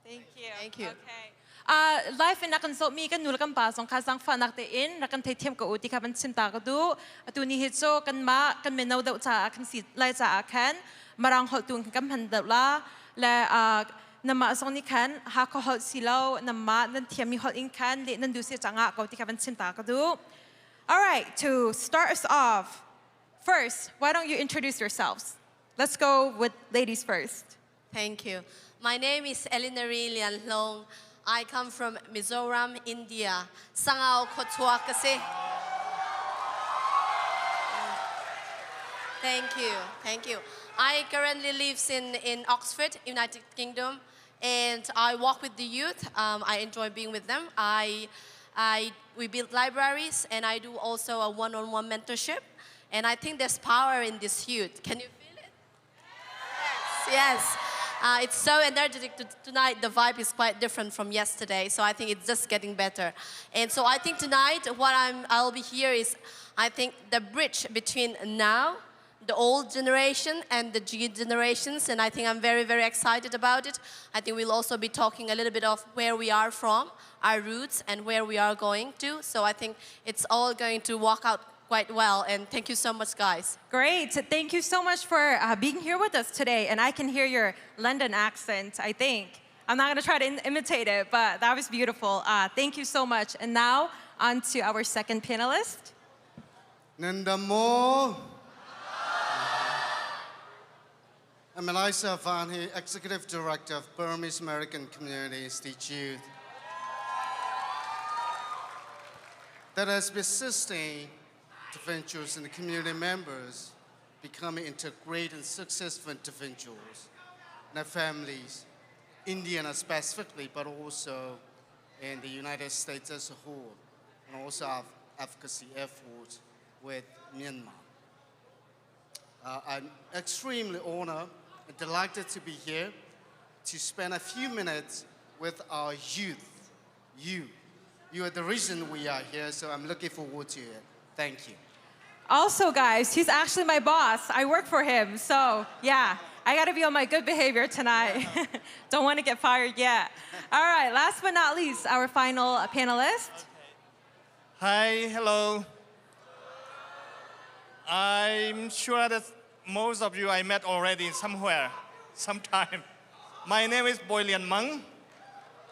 Thank you. Thank you. Okay. Life in nakan so mi kan nul kan pa song kasang fa nak te in nakan te thiam ko uti ka ban sim ta ka du atu ni hit so kan ma kan me no da cha kan si lai cha kan marang hol tun kan han da la la nama song ni kan ha ko hol si lo nama nan thiam mi hol in kan le nan du se changa ko ti ka ban sim ta ka du. All right, to start us off, first, why don't you introduce yourselves? Let's go with ladies first. Thank you. My name is Alinery Lianhlawng. I come from Mizoram, India. Sangao Kotwa Kase. Thank you. Thank you. I currently live in Oxford, United Kingdom, and I work with the youth. I enjoy being with them. We build libraries, and I do also a one-on-one mentorship. And I think there's power in this youth. Can you feel it? Yes. It's so energetic tonight. The vibe is quite different from yesterday. So I think it's just getting better. And so I think tonight what I'll be here is, I think, the bridge between now, the old generation and the G generations. And I think I'm very, very excited about it. I think we'll also be talking a little bit of where we are from, our roots, and where we are going to. So I think it's all going to work out quite well, and thank you so much, guys. Great. Thank you so much for being here with us today. And I can hear your London accent, I think. I'm not going to try to imitate it, but that was beautiful. Thank you so much. And now, on to our second panelist. Nandamo. I'm Elaisa Vahnie, Executive Director of Burmese American Community Institute. That has been assisting individuals and the community members becoming integrated and successful individuals and their families, Indiana specifically, but also in the United States as a whole, and also our advocacy efforts with Myanmar. I'm extremely honored and delighted to be here to spend a few minutes with our youth. You are the reason we are here, so I'm looking forward to it. Thank you. Also, guys, he's actually my boss. I work for him. So, yeah, I got to be on my good behavior tonight. Don't want to get fired yet. All right, last but not least, our final panelist. Okay. Hi, hello. I'm sure that most of you I met already somewhere, sometime. My name is Bawi Lian Mang.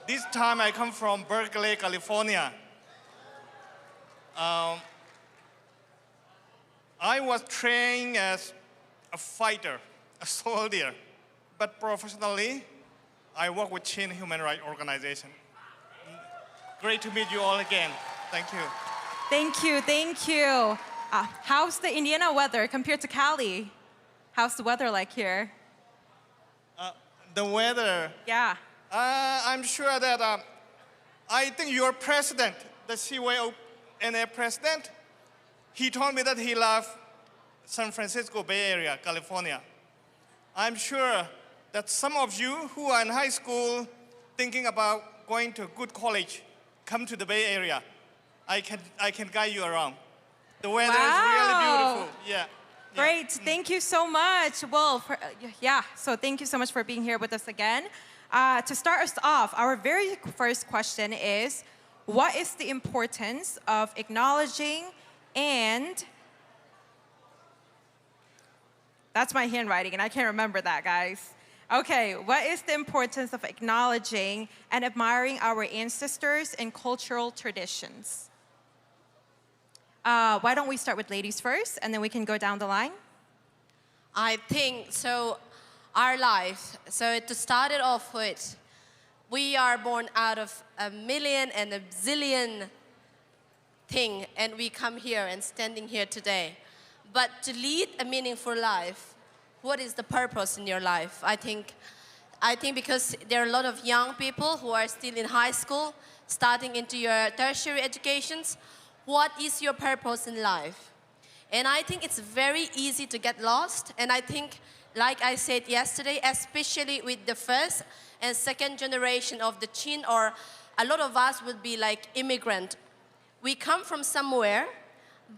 This time I come from Berkeley, California. I was trained as a fighter, a soldier, but professionally, I work with Chin Human Rights Organization. Great to meet you all again. Thank you. Thank you, thank you. How's the Indiana weather compared to Cali? How's the weather like here? The weather? Yeah. I'm sure that I think your president, the CYONA president, he told me that he loved San Francisco Bay Area, California. I'm sure that some of you who are in high school thinking about going to a good college, come to the Bay Area. I can guide you around. The weather is really beautiful. Yeah. Great. Thank you so much. Well, so thank you so much for being here with us again. To start us off, our very first question is, what is the importance of acknowledging and that's my handwriting, and I can't remember that, guys. Okay, what is the importance of acknowledging and admiring our ancestors and cultural traditions? Why don't we start with ladies first, and then we can go down the line? I think, so our life, so to start it off with, we are born out of a million and a zillion thing, and we come here and standing here today. But to lead a meaningful life, what is the purpose in your life? I think because there are a lot of young people who are still in high school, starting into your tertiary educations. What is your purpose in life? And I think it's very easy to get lost. And I think, like I said yesterday, especially with the first and second generation of the Chin, or a lot of us would be like immigrant. We come from somewhere,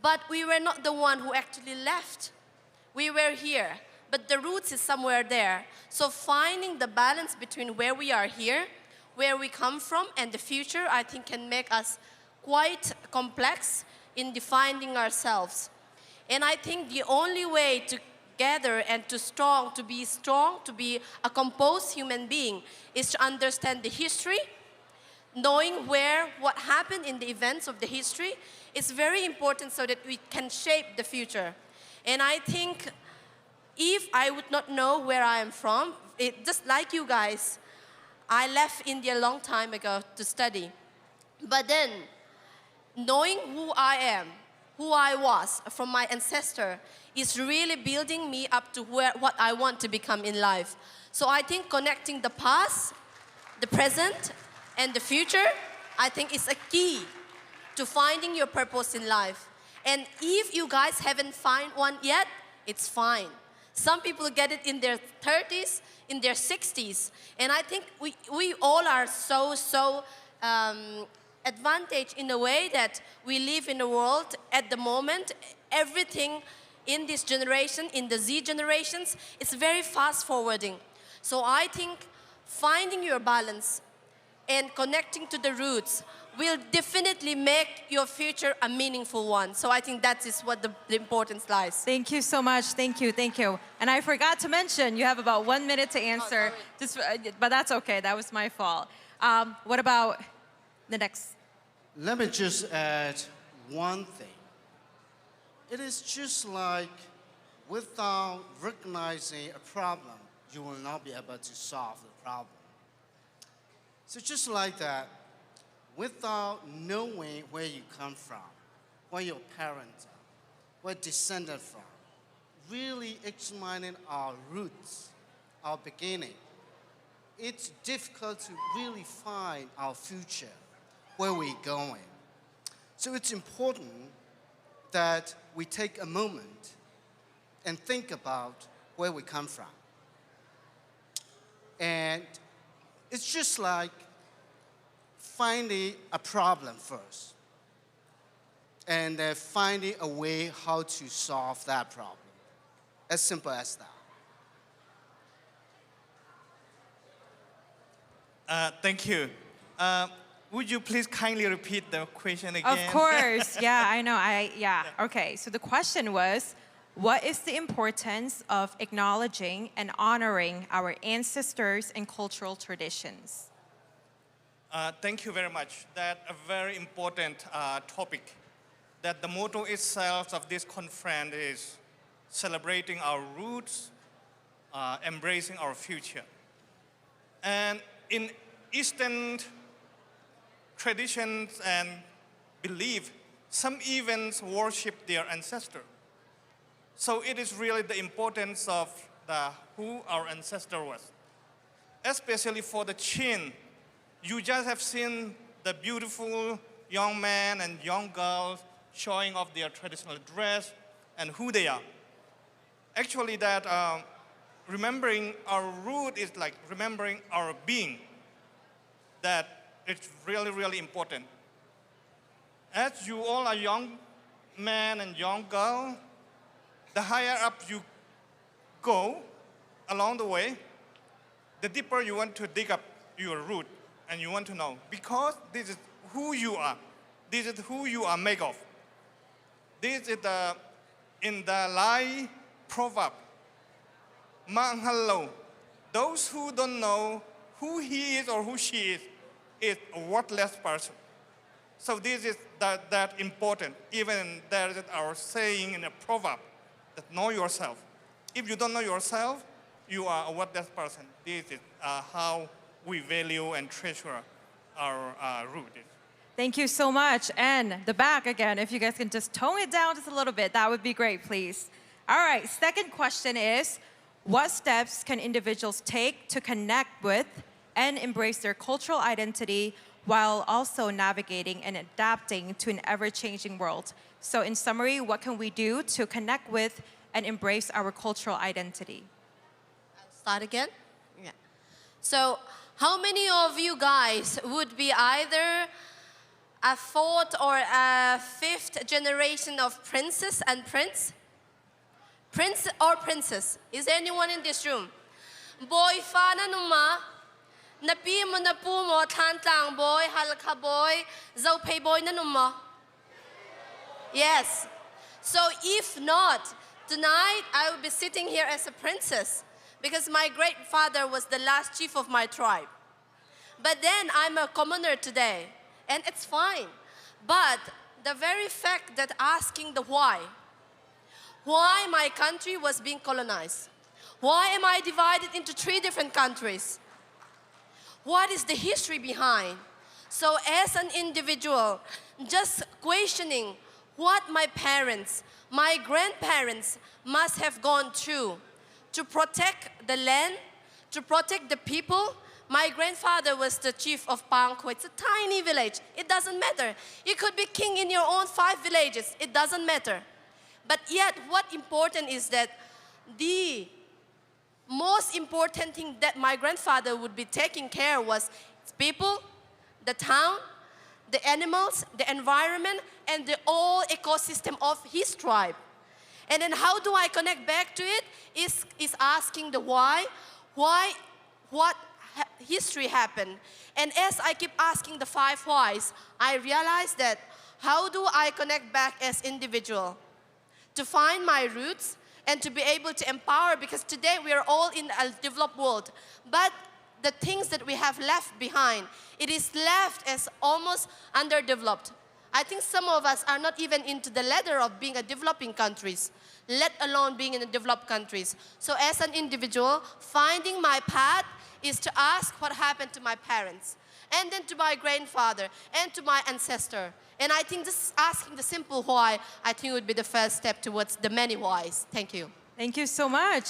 but we were not the one who actually left. We were here, but the roots is somewhere there. So finding the balance between where we are here where we come from and the future, I think, can make us quite complex in defining ourselves. And I think the only way to gather and to be a composed human being is to understand the history, knowing what happened in the events of the history is very important so that we can shape the future. And I think if I would not know where I am from, just like you guys, I left India a long time ago to study. But then, knowing who I am, who I was from my ancestor, is really building me up to what I want to become in life. So I think connecting the past, the present, and the future, I think is a key to finding your purpose in life. And if you guys haven't found one yet, it's fine. Some people get it in their 30s, in their 60s. And I think we all are so advantaged in a way that we live in a world at the moment, everything in this generation, in the Z generations, it's very fast forwarding. So I think finding your balance and connecting to the roots will definitely make your future a meaningful one. So I think that is what the importance lies. Thank you so much. Thank you. Thank you. And I forgot to mention, you have about 1 minute to answer. But that's okay. That was my fault. What about the next? Let me just add one thing. It is just like without recognizing a problem, you will not be able to solve the problem. So just like that, without knowing where you come from, where your parents are, where descended from, really examining our roots, our beginning, it's difficult to really find our future, where we're going. So it's important that we take a moment and think about where we come from. And it's just like finding a problem first and then finding a way how to solve that problem. As simple as that. Thank you. Would you please kindly repeat the question again? Of course. Yeah, I know. Okay, so the question was, what is the importance of acknowledging and honoring our ancestors and cultural traditions? Thank you very much. That's a very important topic. That the motto itself of this conference is celebrating our roots, embracing our future. And in Eastern traditions and belief, some even worship their ancestor. So it is really the importance of who our ancestor was. Especially for the Chin, you just have seen the beautiful young man and young girls showing off their traditional dress and who they are. Actually, that remembering our root is like remembering our being. That it's really, really important. As you all are young man and young girl, the higher up you go along the way, the deeper you want to dig up your root and you want to know. Because this is who you are. This is who you are made of. This is in the Lai proverb. Manghalo. Those who don't know who he is or who she is a worthless person. So this is that important. Even there is our saying in a proverb that know yourself. If you don't know yourself, you are a worthless person. This is how we value and treasure our root. Thank you so much. And the back again, if you guys can just tone it down just a little bit, that would be great, please. All right, second question is, what steps can individuals take to connect with and embrace their cultural identity while also navigating and adapting to an ever-changing world? So in summary, what can we do to connect with and embrace our cultural identity? I'll start again. Yeah. So how many of you guys would be either a fourth or a fifth generation of princess and prince? Prince or princess? Is there anyone in this room? Boy fa na numa Na pi mo na pu mo than tlang boy hal kha boy zau pay boy na num mo. Yes. So if not, tonight I will be sitting here as a princess because my great father was the last chief of my tribe. But then I'm a commoner today, and it's fine. But the very fact that asking the why my country was being colonized, why am I divided into 3 different countries? What is the history behind? So as an individual, just questioning what my parents, my grandparents must have gone through to protect the land, to protect the people. My grandfather was the chief of Pangko. It's a tiny village. It doesn't matter. You could be king in your own 5 villages. It doesn't matter. But yet, what important is that the most important thing that my grandfather would be taking care was people, the town, the animals, the environment, and the whole ecosystem of his tribe. And then how do I connect back to it? Is asking the why, what history happened. And as I keep asking the 5 whys, I realize that how do I connect back as individual to find my roots and to be able to empower, because today we are all in a developed world. But the things that we have left behind, it is left as almost underdeveloped. I think some of us are not even into the ladder of being a developing countries, let alone being in the developed countries. So as an individual, finding my path is to ask what happened to my parents, and then to my grandfather, and to my ancestor. And I think just asking the simple why, I think would be the first step towards the many whys. Thank you. Thank you so much.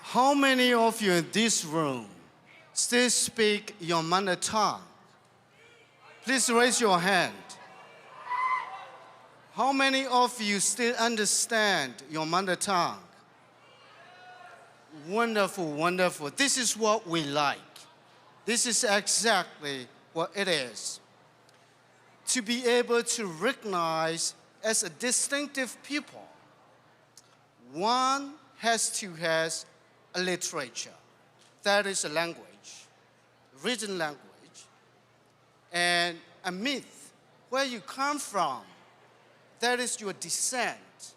How many of you in this room still speak your mother tongue? Please raise your hand. How many of you still understand your mother tongue? Wonderful, wonderful. This is what we like. This is exactly what it is. To be able to recognize as a distinctive people, one has to have a literature. That is a language, written language, and a myth, where you come from. That is your descent,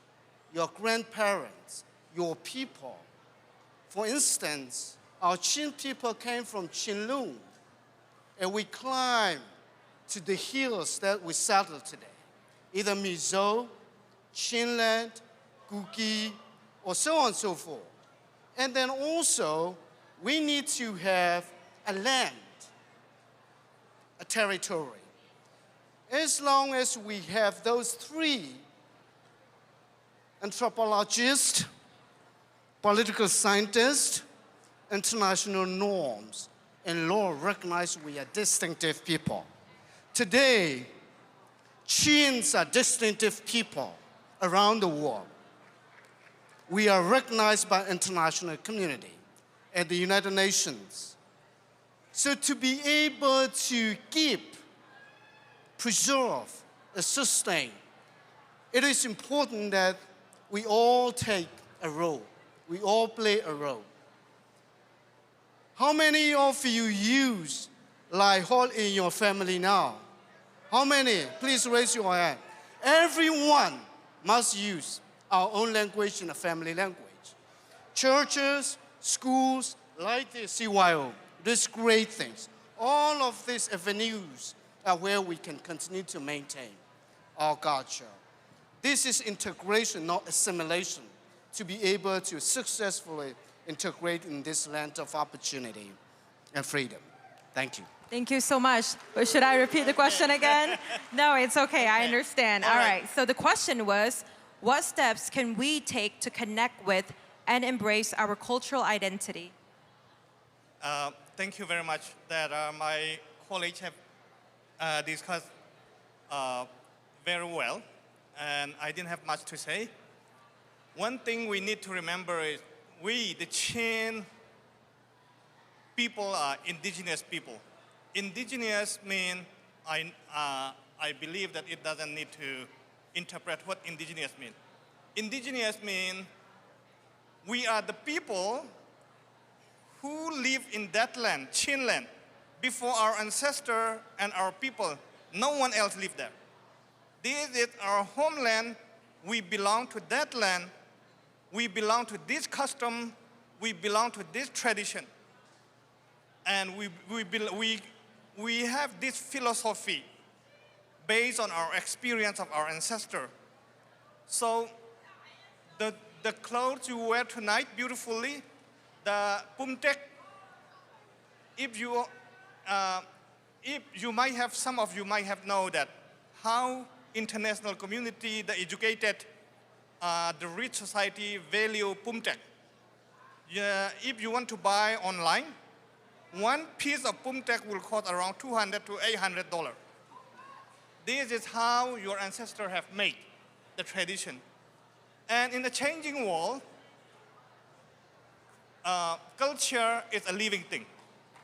your grandparents, your people. For instance, our Chin people came from Chinlung, and we climbed to the hills that we settled today, either Mizo, Chinland, Kuki, or so on and so forth. And then also, we need to have a land, a territory. As long as we have those 3 anthropologists, political scientists, international norms, and law recognize we are distinctive people. Today, Chins are distinctive people around the world. We are recognized by international community and the United Nations. So to be able to keep, preserve, and sustain, it is important that we all take a role. We all play a role. How many of you use Lai Hall in your family now? How many? Please raise your hand. Everyone must use our own language and a family language. Churches, schools, like the CYO, these great things. All of these avenues are where we can continue to maintain our culture. This is integration, not assimilation, to be able to successfully integrate in this land of opportunity and freedom. Thank you. Thank you so much. But should I repeat the question again? No, it's okay. I understand. All right. So the question was, what steps can we take to connect with and embrace our cultural identity? Thank you very much that my colleagues have discussed very well, and I didn't have much to say. One thing we need to remember is we, the Chin people, are indigenous people. Indigenous means, I believe that it doesn't need to interpret what indigenous means. Indigenous means we are the people live in that land, Chin land, before our ancestor and our people. No one else lived there. This is our homeland. We belong to that land. We belong to this custom. We belong to this tradition. And we have this philosophy based on our experience of our ancestor. So the clothes you wear tonight beautifully, the pumtek, if you might have, some of you might have known that how international community, the educated, the rich society value pumtek. If you want to buy online, one piece of pumtek will cost around $200 to $800. This is how your ancestors have made the tradition. And in the changing world, culture is a living thing.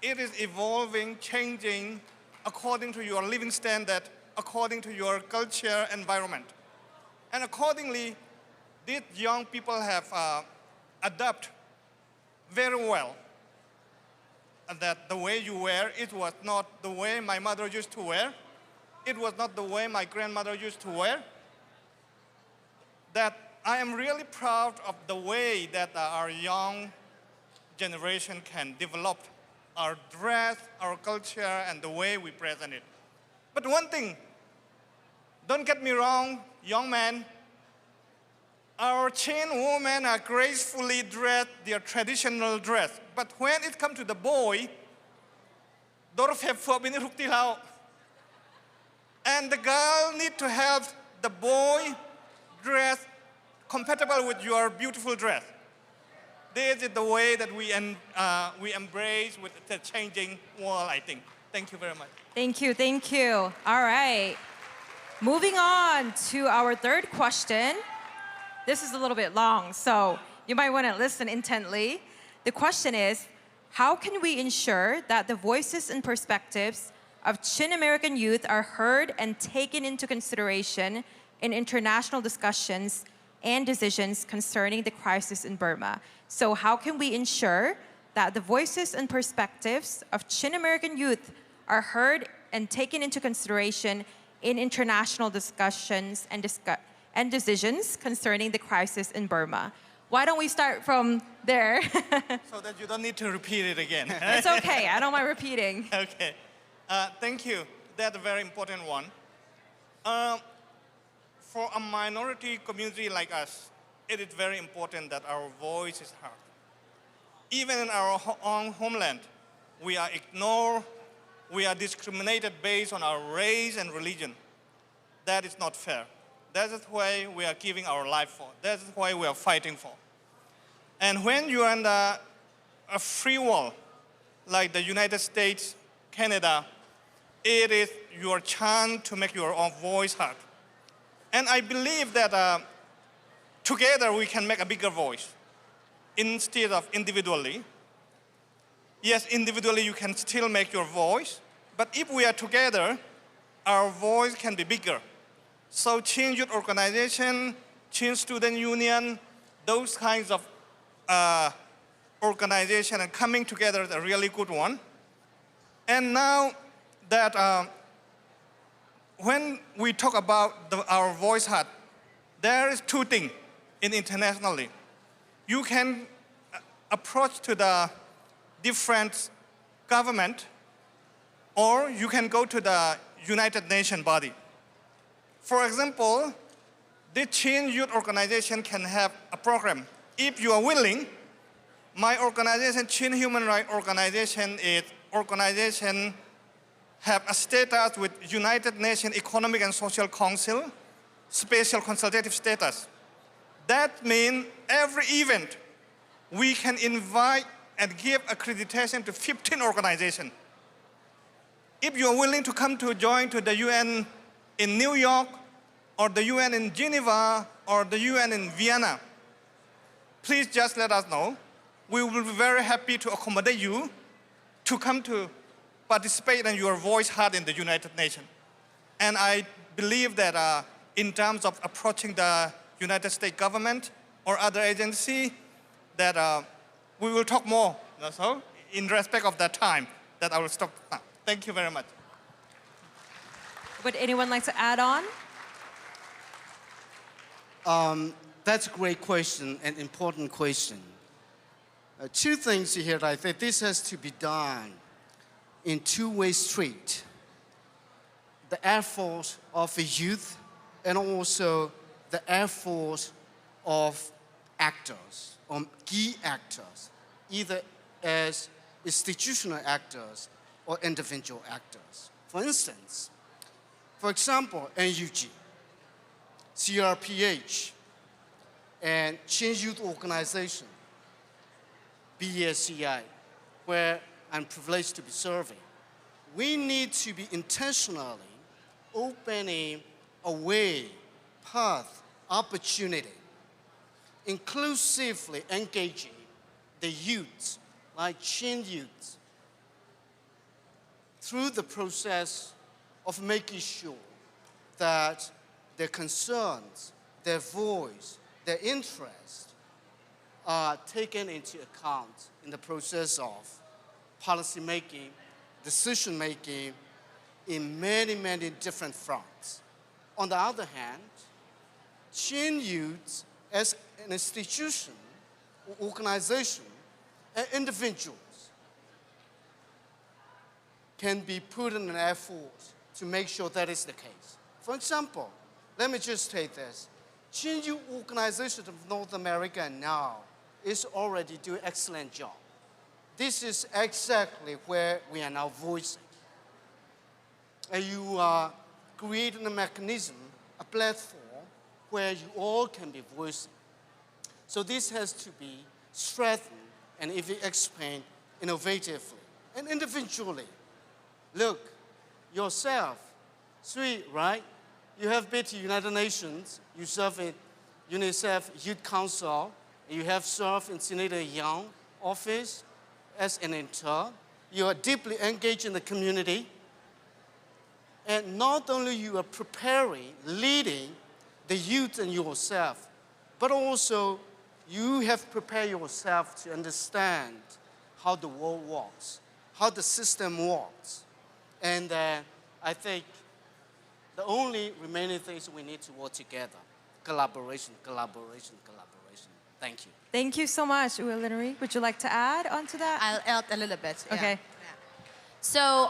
It is evolving, changing according to your living standard, according to your culture environment. And accordingly, these young people have adapted very well. And that the way you wear, it was not the way my mother used to wear. It was not the way my grandmother used to wear. That I am really proud of the way that our young generation can develop our dress, our culture, and the way we present it. But one thing, don't get me wrong, young men, our Chin women are gracefully dressed, their traditional dress. But when it comes to the boy, and the girl need to have the boy dress compatible with your beautiful dress. This is the way that we embrace with the changing world, I think. Thank you very much. Thank you, thank you. All right. Moving on to our third question. This is a little bit long, so you might want to listen intently. The question is, how can we ensure that the voices and perspectives of Chin American youth are heard and taken into consideration in international discussions and decisions concerning the crisis in Burma? So how can we ensure that the voices and perspectives of Chin American youth are heard and taken into consideration in international discussions and decisions concerning the crisis in Burma? Why don't we start from there? So that you don't need to repeat it again. It's okay, I don't mind repeating. Okay, thank you. That's a very important one. For a minority community like us, it is very important that our voice is heard. Even in our own homeland, we are ignored, we are discriminated based on our race and religion. That is not fair. That is why we are giving our life for. That is why we are fighting for. And when you are in a free world, like the United States, Canada, it is your chance to make your own voice heard. And I believe that together we can make a bigger voice instead of individually. Yes, individually you can still make your voice, but if we are together, our voice can be bigger. So Chin Youth Organization, Chin Student Union, those kinds of organization and coming together is a really good one. And now that when we talk about our voice heard, there is two things internationally. You can approach to the different government, or you can go to the United Nations body. For example, the Chin Youth Organization can have a program. If you are willing, my organization, Chin Human Rights Organization, have a status with United Nations Economic and Social Council, special consultative status. That means every event, we can invite and give accreditation to 15 organizations. If you are willing to come to join to the UN in New York, or the UN in Geneva, or the UN in Vienna, please just let us know. We will be very happy to accommodate you to come to participate in your voice heard in the United Nations. And I believe that in terms of approaching the United States government or other agency, that we will talk more. So in respect of that time, that I will stop now. Thank you very much. Would anyone like to add on? That's a great question, an important question. Two things here. I think this has to be done in two-way street. The effort of the youth and also the effort of actors, or key actors, either as institutional actors or individual actors. For instance, for example, NUG, CRPH, and Chin Youth Organization, BSCI, where I'm privileged to be serving. We need to be intentionally opening a way, path, opportunity, inclusively engaging the youth, like Chin youth, through the process of making sure that their concerns, their voice, their interests are taken into account in the process of policy making, decision making in many, many different fronts. On the other hand, Chin youth as an institution, or organization, and individuals can be put in an effort to make sure that is the case. For example, let me just take this. Chin Youth Organization of North America now is already doing an excellent job. This is exactly where we are now voicing. And you are creating a mechanism, a platform, where you all can be voicing. So this has to be strengthened and if you explain innovatively and individually. Look, yourself, Sui, right? You have been to United Nations, you serve in UNICEF Youth Council, you have served in Senator Young office as an intern. You are deeply engaged in the community. And not only you are preparing, leading the youth and yourself, but also you have prepared yourself to understand how the world works, how the system works. And I think the only remaining things we need to work together, collaboration, collaboration, collaboration. Thank you. Thank you so much, Alinery. Would you like to add on to that? I'll add a little bit. Yeah. Okay. Yeah. So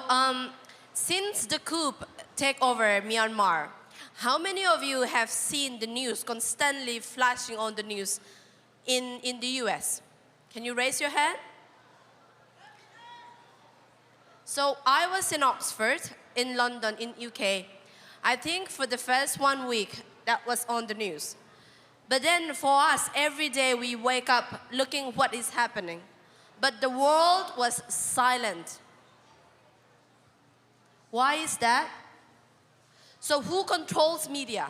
since the coup take over Myanmar, how many of you have seen the news constantly flashing on the news in the US? Can you raise your hand? So I was in Oxford, in London, in UK. I think for the first 1 week, that was on the news. But then for us, every day we wake up looking what is happening. But the world was silent. Why is that? So who controls media?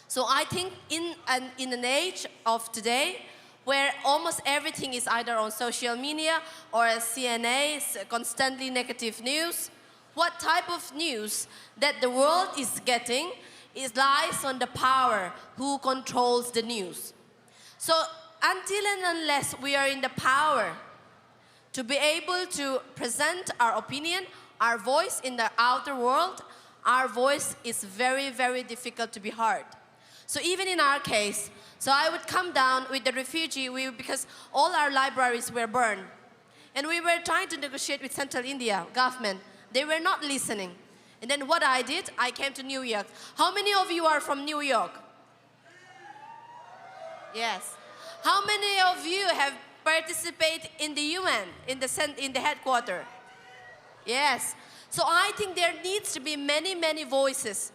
So I think in an age of today, where almost everything is either on social media or CNA, constantly negative news, what type of news that the world is getting lies on the power who controls the news. So until and unless we are in the power to be able to present our opinion, our voice in the outer world, our voice is very, very difficult to be heard. So even in our case, so I would come down with the refugee because all our libraries were burned. And we were trying to negotiate with Central India government. They were not listening. And then what I did, I came to New York. How many of you are from New York? Yes. How many of you have participated in the UN, in the headquarters? Yes. So I think there needs to be many, many voices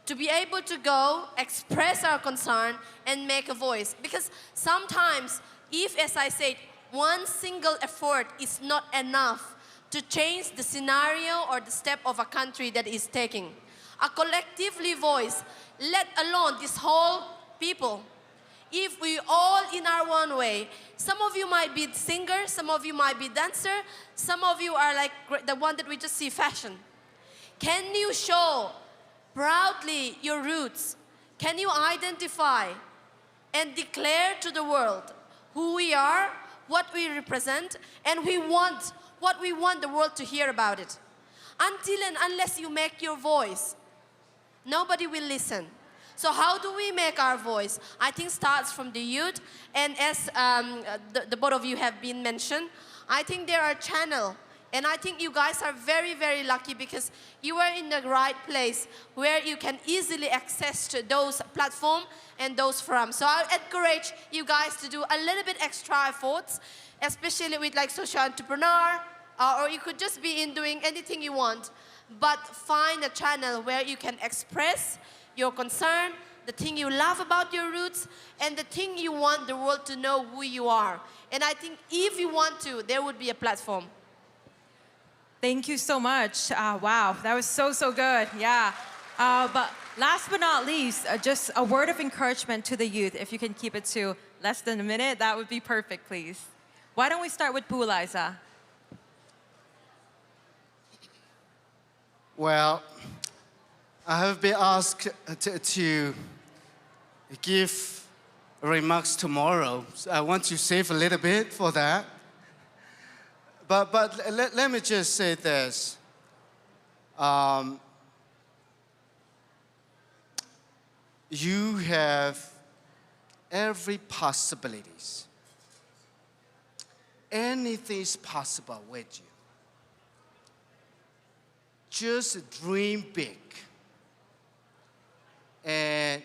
to be able to go, express our concern, and make a voice. Because sometimes, if, as I said, one single effort is not enough to change the scenario or the step of a country that is taking, a collectively voice, let alone this whole people, if we all in our one way, some of you might be singers, some of you might be dancer, some of you are like the one that we just see fashion. Can you show proudly your roots? Can you identify and declare to the world who we are, what we represent, and we want what we want the world to hear about it. Until and unless you make your voice, nobody will listen. So how do we make our voice? I think starts from the youth, and as the both of you have been mentioned, I think there are channels. And I think you guys are very, very lucky because you are in the right place where you can easily access to those platforms and those forums. So I encourage you guys to do a little bit extra efforts, especially with like social entrepreneur, or you could just be in doing anything you want. But find a channel where you can express your concern, the thing you love about your roots, and the thing you want the world to know who you are. And I think if you want to, there would be a platform. Thank you so much. Wow, that was so, so good. Yeah. But last but not least, just a word of encouragement to the youth. If you can keep it to less than a minute, that would be perfect, please. Why don't we start with Elaisa? Well, I have been asked to give remarks tomorrow. So I want to save a little bit for that. But let me just say this. You have every possibilities. Anything is possible with you. Just dream big and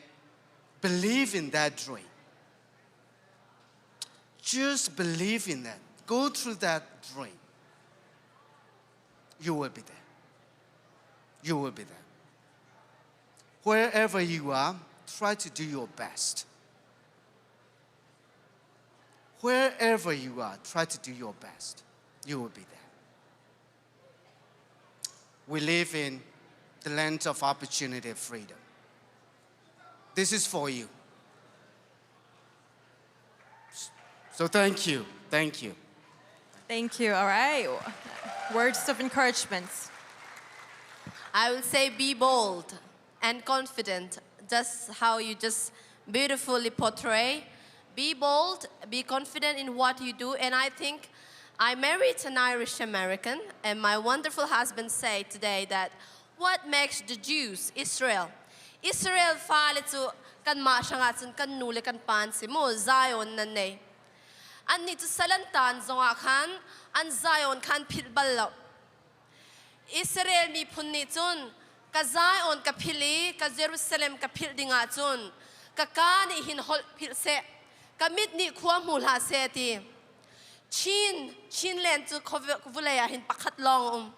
believe in that dream. Just believe in that. Go through that dream. You will be there. You will be there. Wherever you are, try to do your best. Wherever you are, try to do your best. You will be there. We live in the land of opportunity and freedom. This is for you. So thank you. Thank you. Thank you. All right. Words of encouragement. I will say be bold and confident, just how you just beautifully portray. Be bold, be confident in what you do. And I think I married an Irish American, and my wonderful husband said today that what makes the Jews Israel? Israel falet to kan ma shangatsun kan nule kan pansi mo Zion nanay. An nito salantan zonga kan an Zion kan pilbalaw. Israel mi punitun ka Zion ka pili ka Jerusalem ka pildingatun ka kan ihinhol pilse kamit ni kuamul haseti. Chinland to Kovulaya in Pakatlong.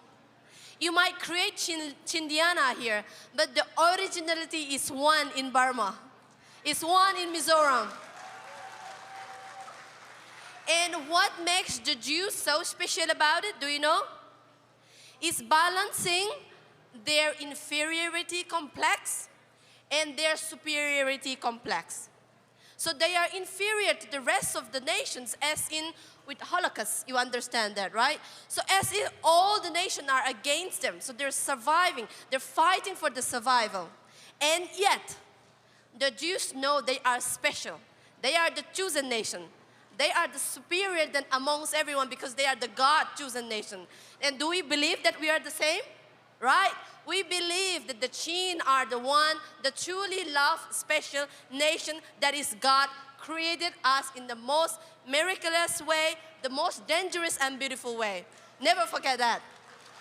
You might create Chindiana here, but the originality is one in Burma. It's one in Mizoram. And what makes the Jews so special about it, do you know? Is balancing their inferiority complex and their superiority complex. So they are inferior to the rest of the nations, as in with Holocaust, you understand that, right? So as if all the nations are against them, so they're surviving, they're fighting for the survival. And yet, the Jews know they are special. They are the chosen nation. They are the superior than amongst everyone because they are the God-chosen nation. And do we believe that we are the same? Right? We believe that the Chin are the one, the truly loved, special nation that is God created us in the most miraculous way, the most dangerous and beautiful way. Never forget that.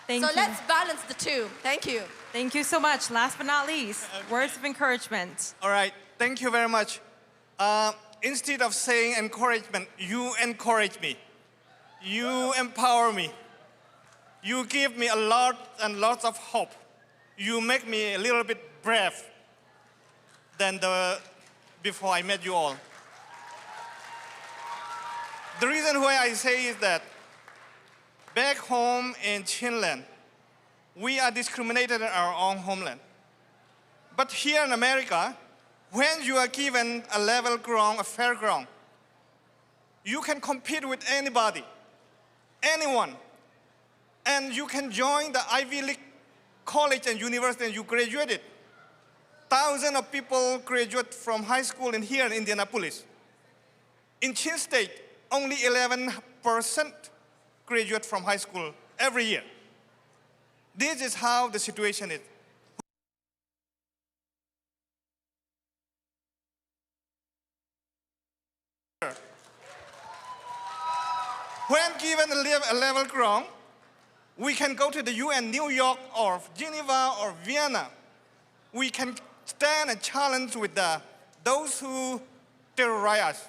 Thank you. So let's balance the two. Thank you. Thank you so much. Last but not least, words of encouragement. All right, thank you very much. Instead of saying encouragement, you encourage me. You empower me. You give me a lot and lots of hope. You make me a little bit brave than before I met you all. The reason why I say is that back home in Chinland, we are discriminated in our own homeland. But here in America, when you are given a level ground, a fair ground, you can compete with anybody, anyone. And you can join the Ivy League college and university and you graduated. Thousands of people graduate from high school in here in Indianapolis. In Chin State, only 11% graduate from high school every year. This is how the situation is. When given a level ground, we can go to the UN, New York, or Geneva, or Vienna. We can stand a challenge with those who terrorize us.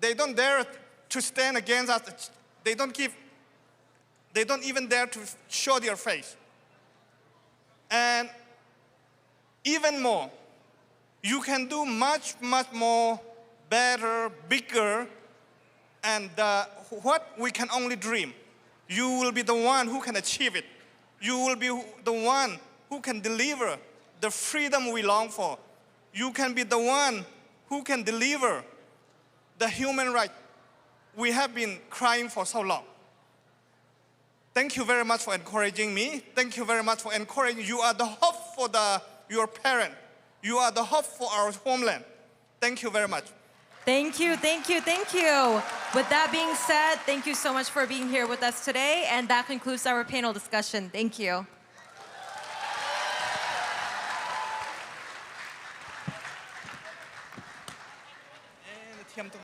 They don't dare to stand against us. They don't even dare to show their face. And even more, you can do much, much more, better, bigger, and what we can only dream. You will be the one who can achieve it. You will be the one who can deliver the freedom we long for. You can be the one who can deliver the human right we have been crying for so long. Thank you very much for encouraging me. Thank you very much for encouraging. You are the hope for your parent. You are the hope for our homeland. Thank you very much. Thank you, thank you, thank you. With that being said, thank you so much for being here with us today, and that concludes our panel discussion. Thank you.